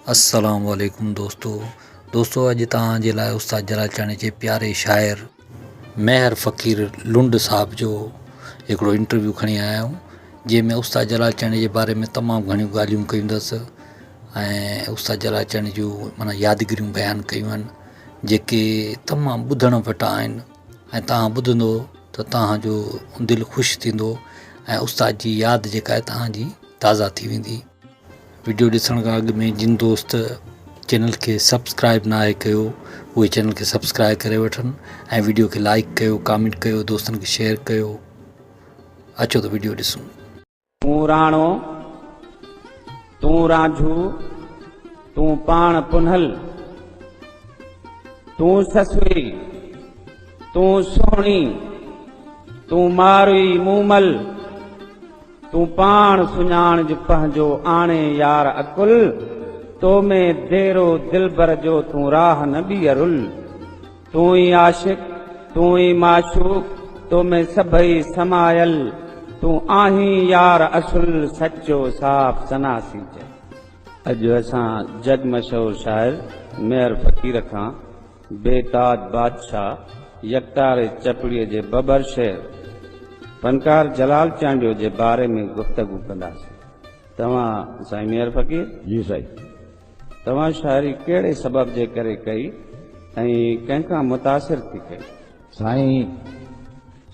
अस्सलाम वालेकुम दोस्तों अॼु तव्हांजे लाइ उस्ताद जलाल चांडी जे प्यारे शाइर मेहर फ़क़ीर लुंड साहब जो हिकिड़ो इंटरव्यू खणी आया आहियूं, जंहिंमें उस्ताद जलाल चांडी जे बारे में तमामु घणियूं ॻाल्हियूं कयूं अथसि ऐं उस्ताद जलाल चांडी जूं माना यादगिरियूं बयानु कयूं आहिनि जेके तमामु ॿुधण वटा आहिनि ऐं तव्हां ॿुधंदो त तव्हांजो दिलि ख़ुशि थींदो ऐं उस्ताद जी यादि जेका आहे तव्हांजी ताज़ा थी वेंदी। वीडियो ॾिसण खां अॻु में जिन दोस्त चैनल खे सब्सक्राइब न आहे कयो उहे चैनल खे सब्सक्राइब करे वठनि ऐं वीडियो खे लाइक कयो, कमेंट कयो, दोस्तनि खे शेयर कयो। अचो त वीडियो ॾिसूं। तूं राणो, तूं रांझू, तूं पाण पुनल, तूं ससुई, तूं सोहणी, तूं मारुई मूमल, तूं पाण सुञाण जो पंहिंजो आणे यार अकुल, तो में देरो दिलबर जो तूं राह न ॿीहरुल। तूं ई आशिक, तूं ई माशूक, तो में सभई समायल, तूं आहीं यार असुल सच्चो साफ़ सनासी जे। अॼु असां जग मशहूर शाइर मेहर फ़क़ीर खां बेताज बादशाह यकतारे चपड़ीअ जे बबर शेर फनकार जलाल चांडियो जे बारे में गुफ्तगू कंदासीं। तव्हां साईं मेहर फ़क़ीर जी साईं, तव्हां शाइरी कहिड़े सबब जे करे कई ऐं कंहिंखां मुतासिर थी कई? साईं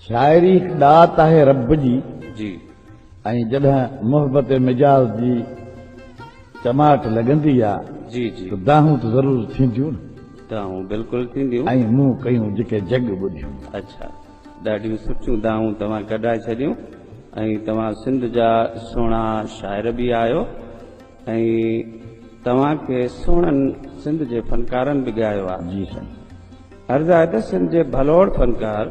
शाइरी हिकु ॾात आहे रब जी जी ऐं जॾहिं मोहबत मिजाज़ जी चमाट लॻंदी आहे जी जी त दाहूं त ज़रूरु थींदियूं न, दाऊं बिल्कुलु थींदियूं। ऐं मूं कयूं जेके जग ॿुधियूं। अच्छा, ॾाढियूं सुठियूं दाऊं तव्हां कढाए छॾियूं ऐं तव्हां सिंध जा सुहिणा शाइर बि आहियो ऐं तव्हांखे सुहिणनि सिंध जे फनकारनि बि ॻायो आहे। जी साईं, अर्ज़ु आहे त सिंध जे भलोड़ फनकार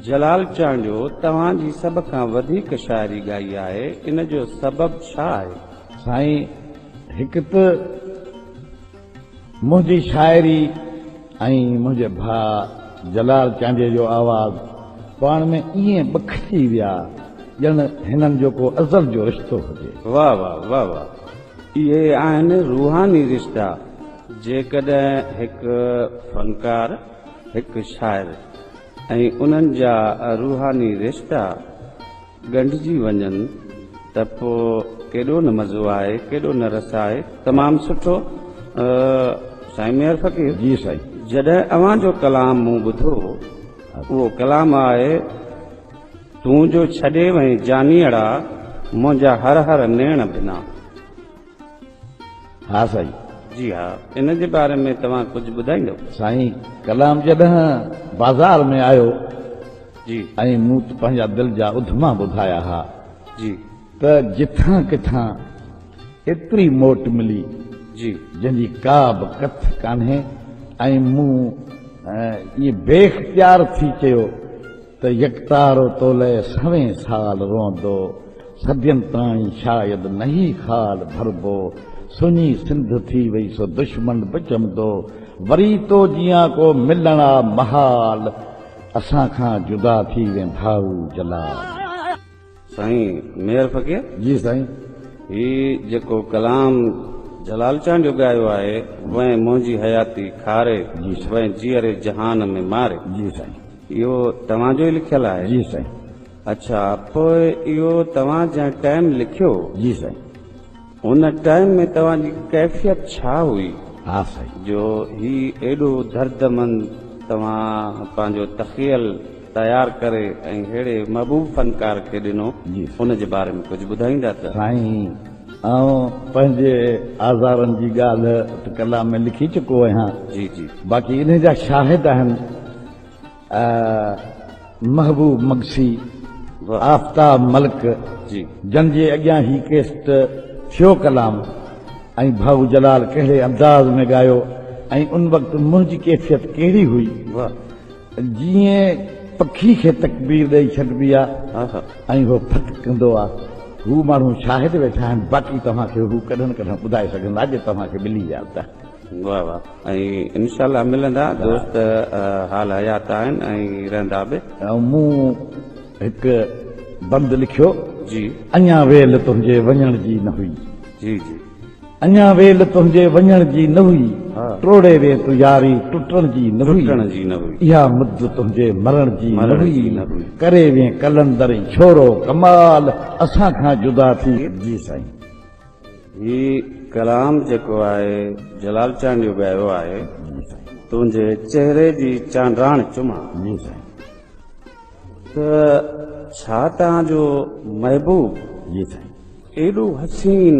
जलाल चांडियो तव्हांजी सभ खां वधीक शाइरी ॻाई आहे, इन जो सबब छा आहे? साईं हिकु त मुंहिंजी शाइरी ऐं मुंहिंजे भाउ जलाल चांडीअ जो आवाज़ पाण में ईअं बखिजी विया ॼण हिननि जो को अज़ल जो रिश्तो हुजे। वाह वाह वाह वाह, इहे आहिनि रूहानी रिश्ता। जेकॾहिं हिकु फनकार हिकु शाइर ऐं उन्हनि जा रूहानी रिश्ता ॻंढिजी वञनि त पोइ केॾो न मज़ो आहे, केॾो न रस आहे। तमामु सुठो। साईं मेहर फ़क़ीर जी साईं, जॾहिं अव्हां जो कलाम मूं ॿुधो, उहो कलाम आहे तूं जो छॾे वहीं जानीअड़ा मुंहिंजा हर हर नेण बिना। हा साईं। जी हा, इन जे बारे में तव्हां कुझु ॿुधाईंदो? साईं कलाम जॾहिं बाज़ार में आयो जी ऐं मूं त पंहिंजा दिलि जा उधमा ॿुधाया हुआ जी त जिथां किथां एतिरी मोट मिली जी जंहिंजी का बि कथ कान्हे ऐं मूं इएं बेख्तियार थी चयो त यकतारो तोले सवें साल रोंदो, सदियनि ताईं शायदि नहीं खाल भरबो, सुनी सिंध थी वई सो दुश्मन बि जमदो, वरी तो जियां को मिलणा महाल, असां खां जुदा थी वेंदाऊ जलाल। साईं मेहर फ़क़ीर जी साईं, ही जेको कलाम जलाल चांडियो ॻायो आहे, वह मुंहिंजी हयाती खारे, वह जीअरे जहान में मारे, जी साईं, इहो तव्हांजो ई लिखियलु आहे? जी साईं। अच्छा, पोइ इहो तव्हां जंहिं टाइम लिखियो, जी साईं, उन टाइम में तव्हांजी कैफ़ियत छा हुई हा साईं, जो ही एॾो दर्दमंद तव्हां पंहिंजो तख़ियल तयारु करे ऐं अहिड़े महबूब फनकार खे ॾिनो? जी उन जे बारे में कुझु ॿुधाईंदा त? साईं आउं पंहिंजे आज़ारनि जी ॻाल्हि त कलाम में लिखी चुको आहियां। जी जी बाक़ी इन जा शाहिद आहिनि महबूब मगसी, आफ्ताब मलिक, जी जंहिंजे अॻियां ही केस्ट थियो कलाम, ऐं भाऊ जलाल कहिड़े अंदाज़ में ॻायो ऐं उन वक़्तु मुंहिंजी कैफ़ियत कहिड़ी हुई। वाह, जीअं पखी खे तकबीर ॾेई छॾिबी आहे हा हा, ऐं उहो फटकंदो आहे, हू माण्हू शाहिद वेठा आहिनि। बाक़ी तव्हांखे हू कॾहिं कॾहिं ॿुधाए सघंदा जे तव्हांखे मिली विया त। वाह वाह, ऐं इनशाला मिलंदा दोस्त, हाल हयात आहिनि ऐं रहंदा बि। ऐं मूं हिकु बंदि लिखियो, जी अञा वेल तुंहिंजे वञण जी न हुई, जी जी, अञा वेल तुंहिंजे वञण जी न हुई हा। टोड़े वे तूं यारी टुटण जी न हुई टुटण जी न हुई इहा मुद तुंहिंजे मरण जी न मरण हुई जी न हुई। करे वे कलंदर छोरो कमाल असां खां जुदा थी जी साईं ही कलाम जेको आहे जलाल चांद जो ॻायो आहे तुंहिंजे चेहरे जी चांडराण चुमा जी साईं त छा तव्हांजो महबूब जी साईं एॾो हसीन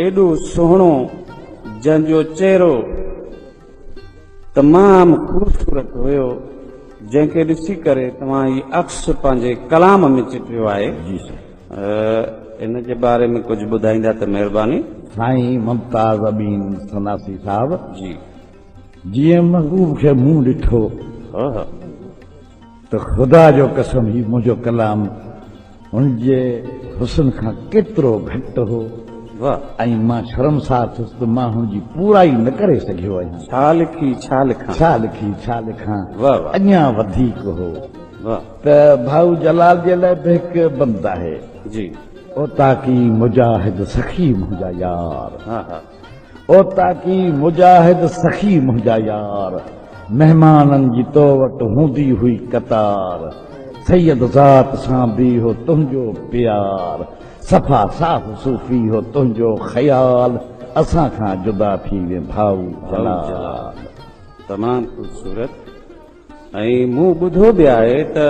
एॾो सुहिणो जंहिंजो चेहरो तमामु ख़ूबसूरत हुयो जंहिंखे ॾिसी करे तव्हां ही अक्स पंहिंजे कलाम में चिटियो आहे जी साईं इन जे बारे में कुझु ॿुधाईंदा त महिरबानी साईं मुमताज़ अमीन सनासी साहब जी जीअं महबूब खे मुंहुं ॾिठो हा हा त ख़ुदा जो कसम ही मुंहिंजो कलाम हुनजे हुस्न खां केतिरो घटि हो वाह ऐं मां शर्मसार थियुसि त मां हुनजी पूराई न करे सघियो आहियां छा लिखी छा लिखां छा लिखी छा लिखां वाह वाह अञा वधीक हो वाह त भाऊ जलाल जे लाइ बि हिकु बंद आहे जी ओ ताकी मुजाहिद सखी मुंहिंजा यार हा हा ओ ताकी मुजाहिद सखी मुंहिंजा यार महिमाननि जी तो वटि हूंदी हुई कतार सैयद ज़ात सां बि हो तुंहिंजो प्यार सफ़ा साफ़ सूफ़ी हो तुंहिंजो ख़याल असां खां जुदा थी वे भाऊ जलाल तमामु ख़ूबसूरत ऐं मूं ॿुधो बि आहे त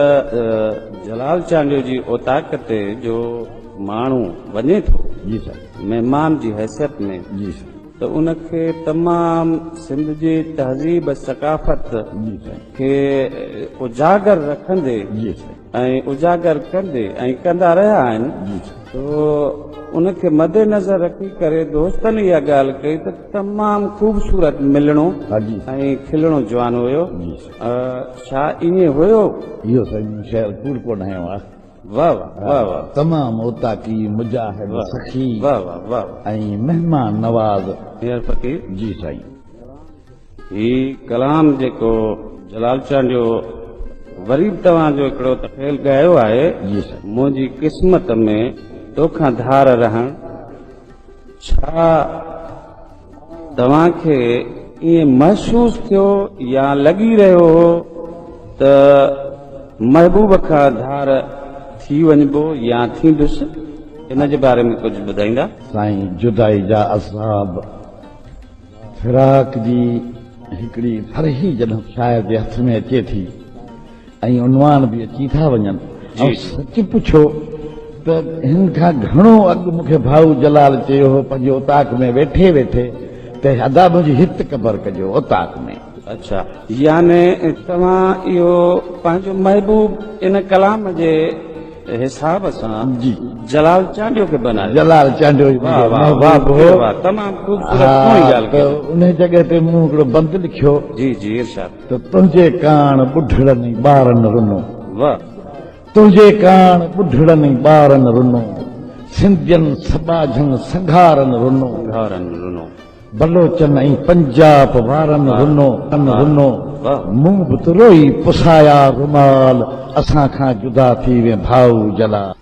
जलाल चांडियो जी ओताक ते जो माण्हू वञे थो जी साईं महिमान जी हैसियत में जी साईं त उनखे तमामु सिंध जी तहज़ीब सकाफ़त जी साईं खे उजागर रखंदे जी साईं ऐं उजागर कंदे ऐं कंदा रहिया आहिनि जी साईं तो उनखे मद्देनज़र रखी करे दोस्तनि इहा ॻाल्हि कई त तमामु ख़ूबसूरत मिलणो हा जी ऐं खिलणो जवान हुयो जी छा ईअं हुयो इहो साईं शहर कूड़ कोन आयो आहे वाह वाह वाह वाह तमामु ओताकी मुजाहिद सखी वाह वाह वाह ऐं महिमान नवाज़ हींअर फ़क़ीर जी साईं ही कलाम जेको जलाल चांद जो वरी बि तव्हांजो हिकिड़ो तफ़ेल ॻायो आहे जी साईं मुंहिंजी क़िस्मत में तोखां धार रहण छा तव्हांखे ईअं महसूसु थियो या लॻी रहियो हो त महबूब खां धार थी वञिबो या थींदुसि इन जे बारे में कुझु ॿुधाईंदा साईं जुदाई जा असाब फिराक जी हिकिड़ी फरही जॾहिं शायर जे हथ में अचे थी ऐं उनवान बि अची था वञनि ऐं सच पुछो त हिन खां घणो अॻु मूंखे भाऊ जलाल चयो हो पंहिंजे ओताक में वेठे वेठे त अदा मुंहिंजी हित क़बर कजो ओताक में अच्छा याने तव्हां इहो पंहिंजो महबूब इन कलाम जे हिसाब सां जी जलाल चांडियो खे बनायो जलाल चांडियो वाह वाह वाह वाह तमामु ख़ूबसूरत कोई ॻाल्हि कई उन जॻह ते मूं हिकिड़ो बंदि लिखियो जी जी इरशाद त तुंहिंजे कान ॿुढड़नि ॿारनि रुनो वाह तुंहिंजे कान ॿुढड़नि ॿारनि रुनो सिंधियुनि सबाझनि संघारनि रुनो घरनि रुनो बलोचन ऐं पंजाब वारनि रुनो रुनो वाह मूं बि त रोई पुसाया रुमाल असां खां जुदा थी वे भाऊ जलाल